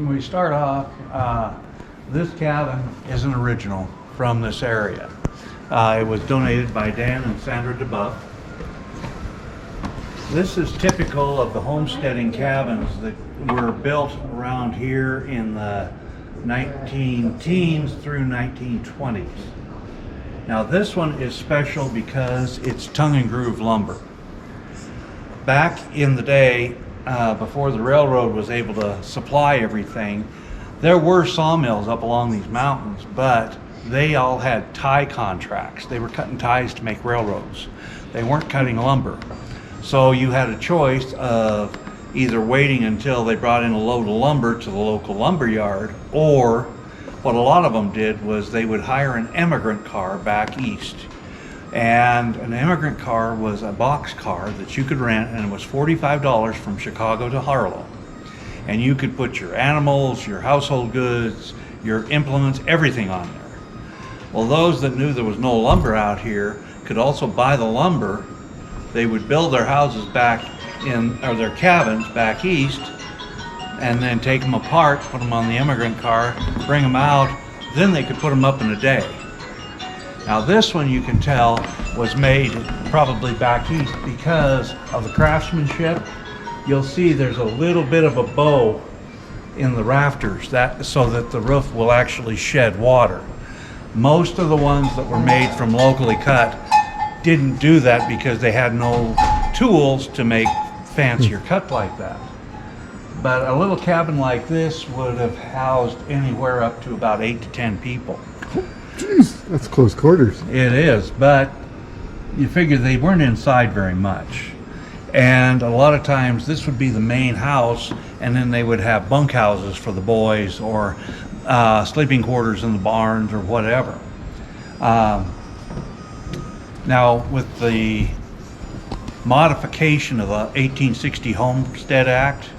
when we start off, this cabin is an original from this area. It was donated by Dan and Sandra DeBuff. This is typical of the homesteading cabins that were built around here in the 19-teens through 1920s. Now this one is special because it's tongue and groove lumber. Back in the day, before the railroad was able to supply everything, there were sawmills up along these mountains, but they all had tie contracts. They were cutting ties to make railroads. They weren't cutting lumber. So you had a choice of either waiting until they brought in a load of lumber to the local lumber yard, or what a lot of them did was they would hire an emigrant car back east. And an emigrant car was a box car that you could rent, and it was $45 from Chicago to Harlowton. And you could put your animals, your household goods, your implements, everything on there. Well, those that knew there was no lumber out here could also buy the lumber. They would build their houses back in, or their cabins back east, and then take them apart, put them on the immigrant car, bring them out, then they could put them up in a day. Now this one, you can tell, was made probably back east because of the craftsmanship. You'll see there's a little bit of a bow in the rafters, so that the roof will actually shed water. Most of the ones that were made from locally cut didn't do that because they had no tools to make fancier cut like that. But a little cabin like this would have housed anywhere up to about 8 to 10 people. Jeez, that's close quarters. It is, but you figure they weren't inside very much. And a lot of times this would be the main house, and then they would have bunkhouses for the boys, or sleeping quarters in the barns, or whatever. Now, with the modification of the 1860 Homestead Act,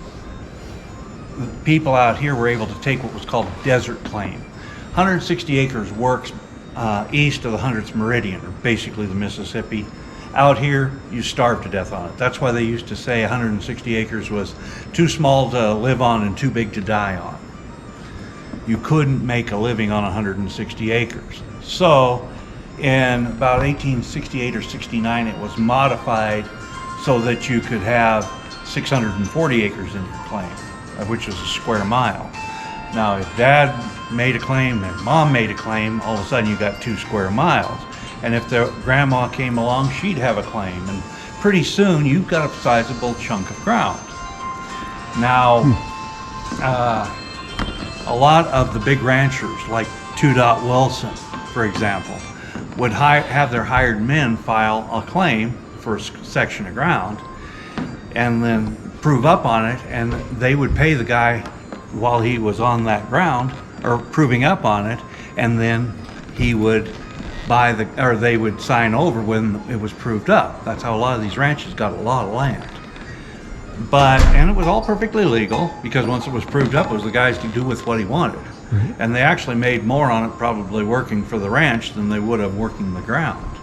the people out here were able to take what was called a desert claim. 160 acres works east of the 100th meridian, or basically the Mississippi. Out here, you starve to death on it. That's why they used to say 160 acres was too small to live on and too big to die on. You couldn't make a living on 160 acres. So in about 1868 or 69, it was modified so that you could have 640 acres in your claim, which is a square mile. Now, if Dad made a claim and Mom made a claim, all of a sudden you got 2 square miles. And if the grandma came along, she'd have a claim. And pretty soon you've got a sizable chunk of ground. Now, a lot of the big ranchers, like 2. Wilson, for example, would have their hired men file a claim for a section of ground and then prove up on it, and they would pay the guy while he was on that ground, or proving up on it, and then he would buy or they would sign over when it was proved up. That's how a lot of these ranches got a lot of land. And it was all perfectly legal, because once it was proved up, it was the guys could do with what he wanted. Mm-hmm. And they actually made more on it probably working for the ranch than they would have working the ground.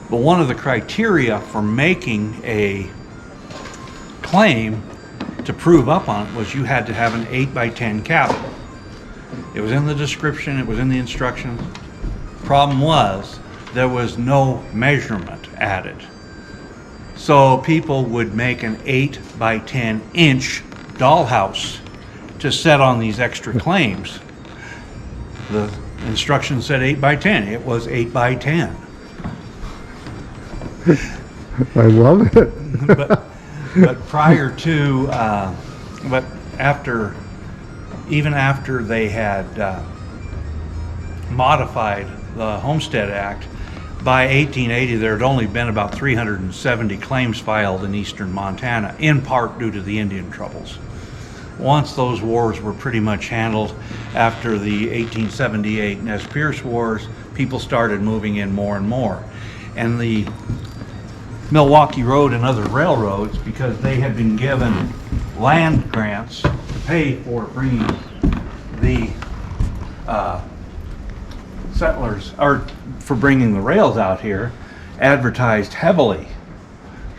But one of the criteria for making a claim to prove up on it was you had to have an 8x10 cabin. It was in the description, it was in the instructions. Problem was, there was no measurement added. So people would make an 8x10 inch dollhouse to set on these extra claims. The instructions said 8x10, it was 8x10. I love it. But prior to, even after they had modified the Homestead Act, by 1880 there had only been about 370 claims filed in eastern Montana, in part due to the Indian troubles. Once those wars were pretty much handled, after the 1878 Nez Pierce wars, people started moving in more and more. And the Milwaukee Road and other railroads, because they had been given land grants to pay for bringing the settlers, or for bringing the rails out here, advertised heavily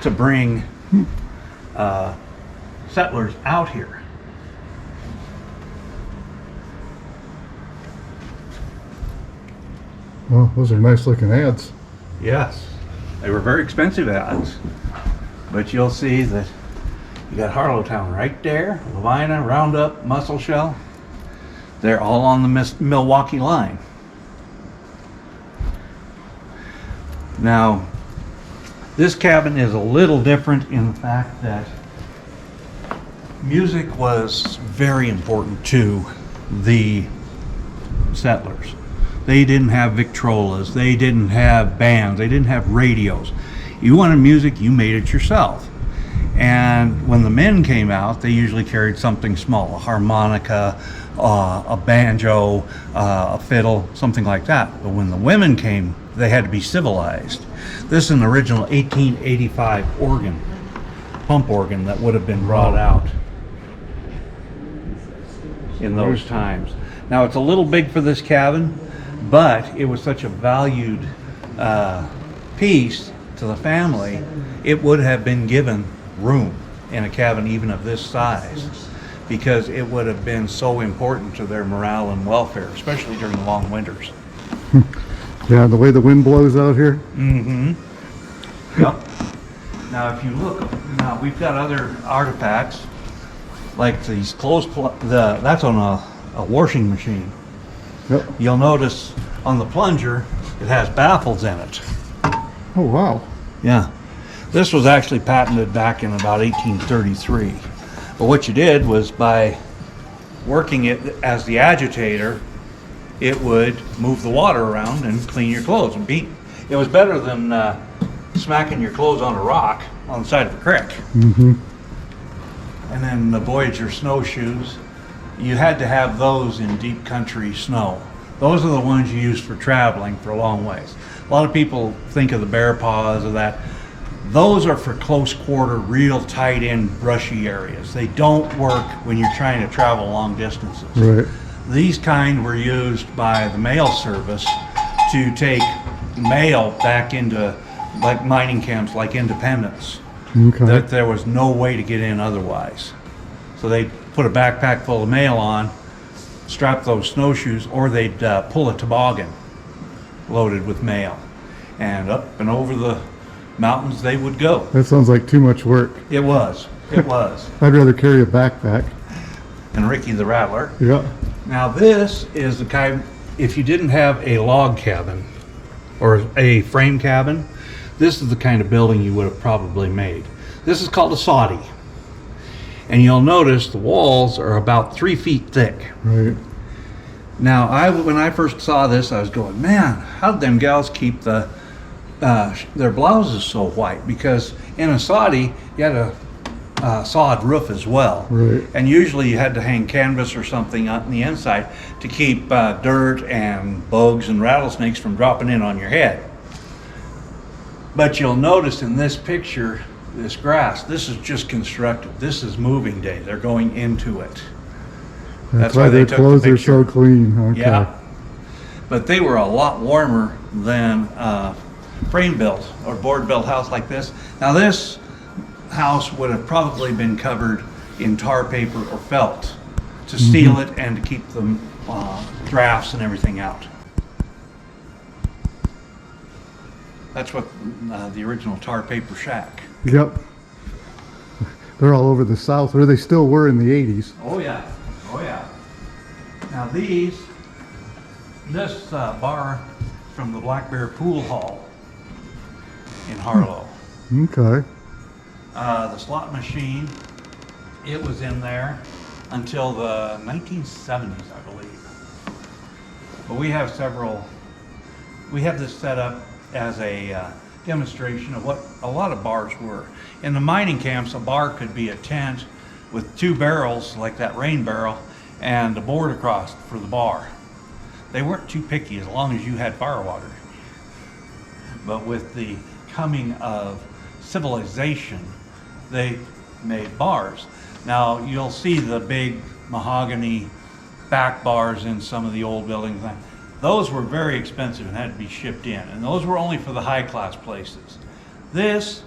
to bring settlers out here. Oh, those are nice looking ads. Yes, they were very expensive ads, but you'll see that you got Harlowton right there, Lavina, Roundup, Musselshell. They're all on the Milwaukee line. Now, this cabin is a little different in the fact that music was very important to the settlers. They didn't have Victrolas, they didn't have bands, they didn't have radios. You wanted music, you made it yourself. And when the men came out, they usually carried something small, a harmonica, a banjo, a fiddle, something like that. But when the women came, they had to be civilized. This is an original 1885 organ, pump organ, that would have been brought out in those times. Now, it's a little big for this cabin, but it was such a valued piece to the family, it would have been given room in a cabin even of this size, because it would have been so important to their morale and welfare, especially during the long winters. Yeah, the way the wind blows out here. Mm-hmm. Yep. Now, if you look, now we've got other artifacts like these clothes. That's on a washing machine. Yep. You'll notice on the plunger it has baffles in it. Oh, wow. Yeah. This was actually patented back in about 1833. But what you did was, by working it as the agitator, it would move the water around and clean your clothes and beat. It was better than smacking your clothes on a rock on the side of a creek. Mm-hmm. And then the Voyager snowshoes, you had to have those in deep country snow. Those are the ones you use for traveling for a long ways. A lot of people think of the bear paws or that. Those are for close quarter, real tight in brushy areas. They don't work when you're trying to travel long distances. Right. These kind were used by the mail service to take mail back into like mining camps like Independence. Okay. That there was no way to get in otherwise. So they'd put a backpack full of mail on, strap those snowshoes, or they'd pull a toboggan loaded with mail. And up and over the mountains they would go. That sounds like too much work. It was. It was. I'd rather carry a backpack. And Ricky the Rattler. Yeah. Now this is the kind, if you didn't have a log cabin or a frame cabin, this is the kind of building you would have probably made. This is called a soddy. And you'll notice the walls are about 3 feet thick. Right. Now, when I first saw this, I was going, man, how did them gals keep their blouses so white? Because in a soddy, you had a sawed roof as well. Right. And usually you had to hang canvas or something on the inside to keep dirt and bugs and rattlesnakes from dropping in on your head. But you'll notice in this picture, this grass, this is just constructed. This is moving day. They're going into it. That's why they their took the clothes are picture. so clean. Okay. Yeah. But they were a lot warmer than frame built or board built house like this. Now this house would have probably been covered in tar paper or felt to seal it and to keep the drafts and everything out. That's what the original tar paper shack. Yep. They're all over the South, or they still were in the 80s. Oh yeah, oh yeah. Now this bar from the Black Bear Pool Hall in Harlow. Okay. The slot machine, it was in there until the 1970s, I believe. But we have this set up as a demonstration of what a lot of bars were. In the mining camps, a bar could be a tent with 2 barrels, like that rain barrel, and a board across for the bar. They weren't too picky as long as you had fire water. But with the coming of civilization, they made bars. Now you'll see the big mahogany back bars in some of the old buildings. Those were very expensive and had to be shipped in, and those were only for the high class places. This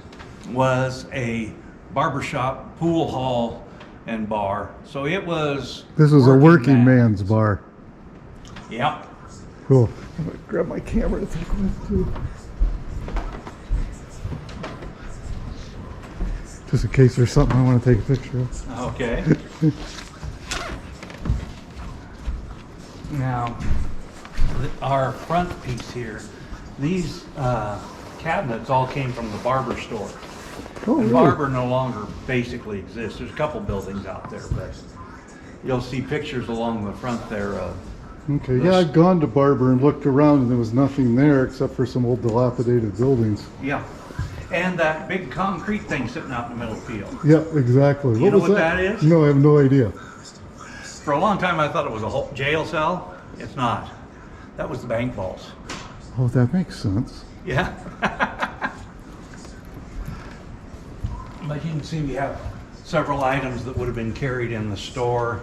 was a barbershop, pool hall, and bar. So it was. This was a working man's bar. Yep. Cool. I'm gonna grab my camera to take with too. Just in case there's something I want to take a picture of. Okay. Now, our front piece here, these cabinets all came from the Barber store. Oh, And really? Barber no longer basically exists. There's a couple buildings out there, but you'll see pictures along the front there of. Okay, yeah, I've gone to Barber and looked around and there was nothing there except for some old dilapidated buildings. Yeah. And that big concrete thing sitting out in the middle field. Yeah, exactly. You know was what that is? No, I have no idea. For a long time I thought it was a whole jail cell. It's not. That was the bank vaults. Oh, that makes sense. Yeah. But you can see we have several items that would have been carried in the store,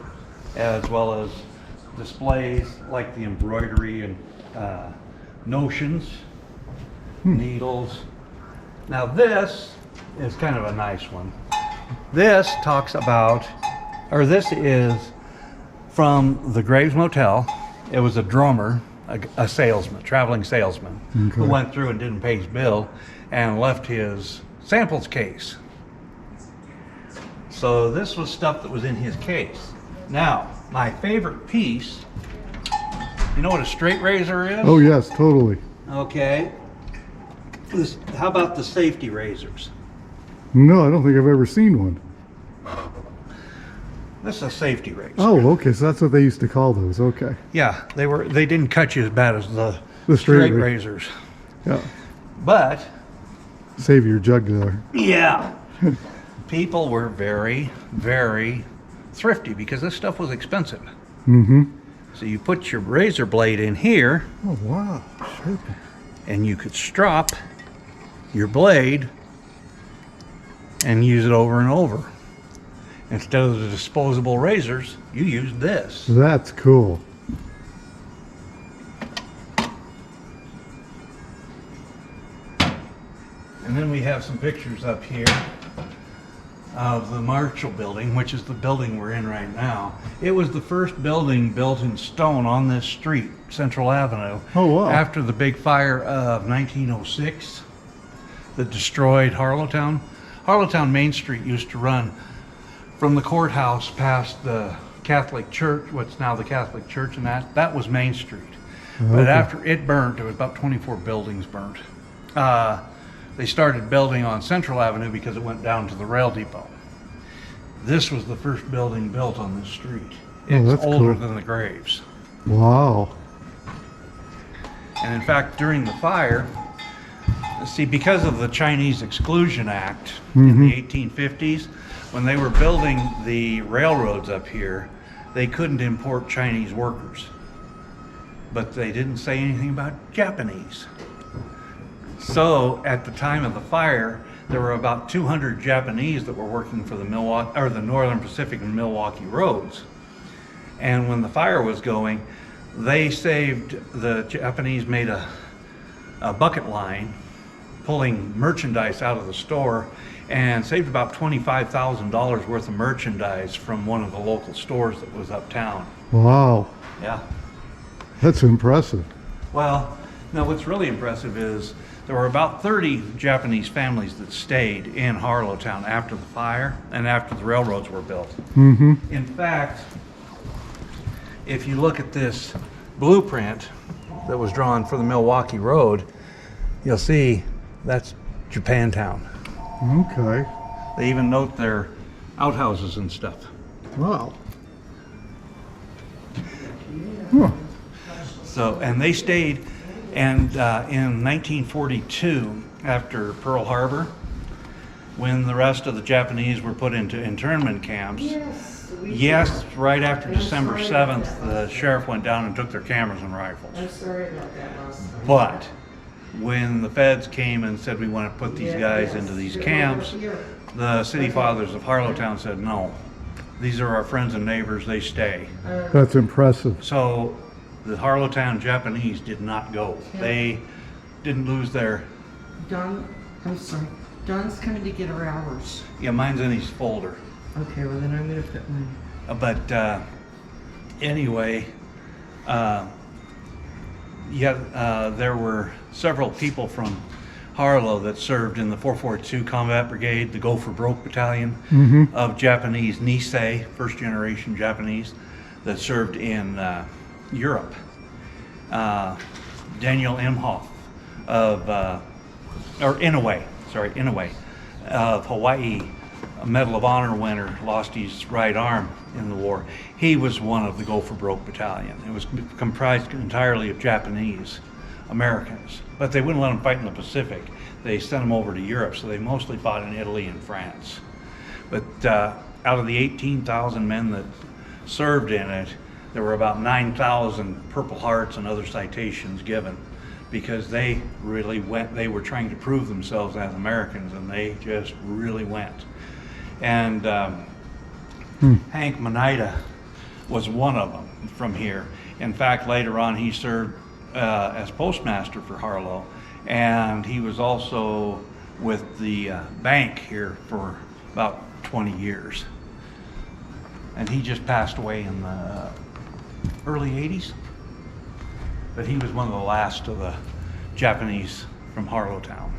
as well as displays like the embroidery and notions, needles. Now this is kind of a nice one. This talks about, or this is from the Graves Motel. It was a drummer, a salesman, traveling salesman, who went through and didn't pay his bill and left his samples case. So this was stuff that was in his case. Now, my favorite piece, you know what a straight razor is? Oh, yes, totally. Okay. How about the safety razors? No, I don't think I've ever seen one. This is a safety razor. Oh, okay, so that's what they used to call those. Okay. Yeah, they didn't cut you as bad as the straight razors. Yeah. But Save your jugular. yeah, people were very, very thrifty because this stuff was expensive. Mm-hmm. So you put your razor blade in here, Oh, wow. Sure. and you could strop your blade and use it over and over. Instead of the disposable razors, you use this. That's cool. And then we have some pictures up here of the Marshall building, which is the building we're in right now. It was the first building built in stone on this street, Central Avenue. Oh, wow. After the big fire of 1906 that destroyed Harlowton. Harlowton Main Street used to run from the courthouse past the Catholic Church, what's now the Catholic Church, and that was Main Street. But Okay. after it burnt, there was about 24 buildings burnt. They started building on Central Avenue because it went down to the rail depot. This was the first building built on this street. Oh, It's that's older cool. than the Graves. Wow. And in fact, during the fire, see, because of the Chinese Exclusion Act in the 1850s, when they were building the railroads up here, they couldn't import Chinese workers. But they didn't say anything about Japanese. So at the time of the fire, there were about 200 Japanese that were working for the Northern Pacific and Milwaukee roads. And when the fire was going, the Japanese made a bucket line pulling merchandise out of the store and saved about $25,000 worth of merchandise from one of the local stores that was uptown. Wow. Yeah. That's impressive. Well, no, what's really impressive is there were about 30 Japanese families that stayed in Harlowton after the fire and after the railroads were built. Mm-hmm. In fact, if you look at this blueprint that was drawn for the Milwaukee Road, you'll see that's Japantown. Okay. They even note their outhouses and stuff. Wow. Huh. So, and they stayed, and in 1942, after Pearl Harbor, when the rest of the Japanese were put into internment camps, yes, right after December 7th, the sheriff went down and took their cameras and rifles. I'm sorry about that, Ross. But when the feds came and said we want to put these guys into these camps, the city fathers of Harlowton said no. These are our friends and neighbors, they stay. That's impressive. So the Harlowton Japanese did not go. They didn't lose their, Don, I'm sorry. Don's coming to get her hours. yeah, mine's in his folder. Okay, well then I'm gonna put mine. But anyway, there were several people from Harlow that served in the 442 Combat Brigade, the Go for Broke Battalion of Japanese Nisei, first generation Japanese, that served in Europe. Daniel Imhoff of, Inouye of Hawaii, a Medal of Honor winner, lost his right arm in the war. He was one of the Go for Broke Battalion. It was comprised entirely of Japanese Americans, but they wouldn't let them fight in the Pacific. They sent them over to Europe, so they mostly fought in Italy and France. But out of the 18,000 men that served in it, there were about 9,000 Purple Hearts and other citations given, because they really went, they were trying to prove themselves as Americans, and they just really went. And Hank Manida was one of them from here. In fact, later on he served as postmaster for Harlow, and he was also with the bank here for about 20 years. And he just passed away in the early 80s. But he was one of the last of the Japanese from Harlowtown.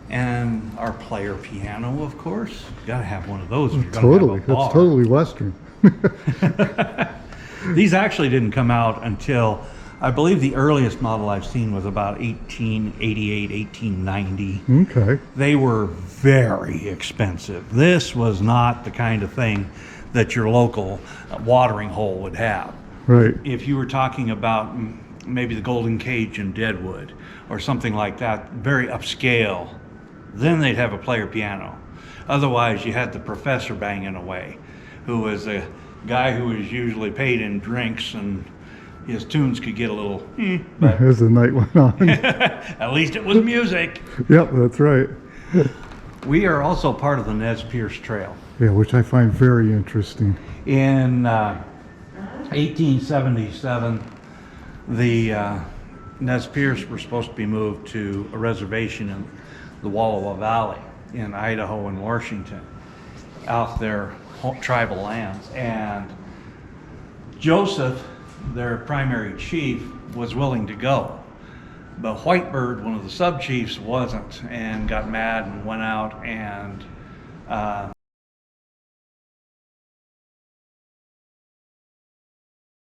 And our player piano, of course. You gotta have one of those if you're gonna Totally, have a bar. that's totally Western. These actually didn't come out until, I believe the earliest model I've seen was about 1888, 1890. Okay. They were very expensive. This was not the kind of thing that your local watering hole would have. Right. If you were talking about maybe the Golden Cage in Deadwood or something like that, very upscale, then they'd have a player piano. Otherwise, you had the professor banging away, who was a guy who was usually paid in drinks, and his tunes could get a little, but As the night went on. at least it was music. Yep, that's right. We are also part of the Nez Pierce Trail. Yeah, which I find very interesting. In 1877, the Nez Pierce were supposed to be moved to a reservation in the Wallowa Valley in Idaho and Washington, out their tribal lands. And Joseph, their primary chief, was willing to go. But Whitebird, one of the sub-chiefs, wasn't, and got mad and went out and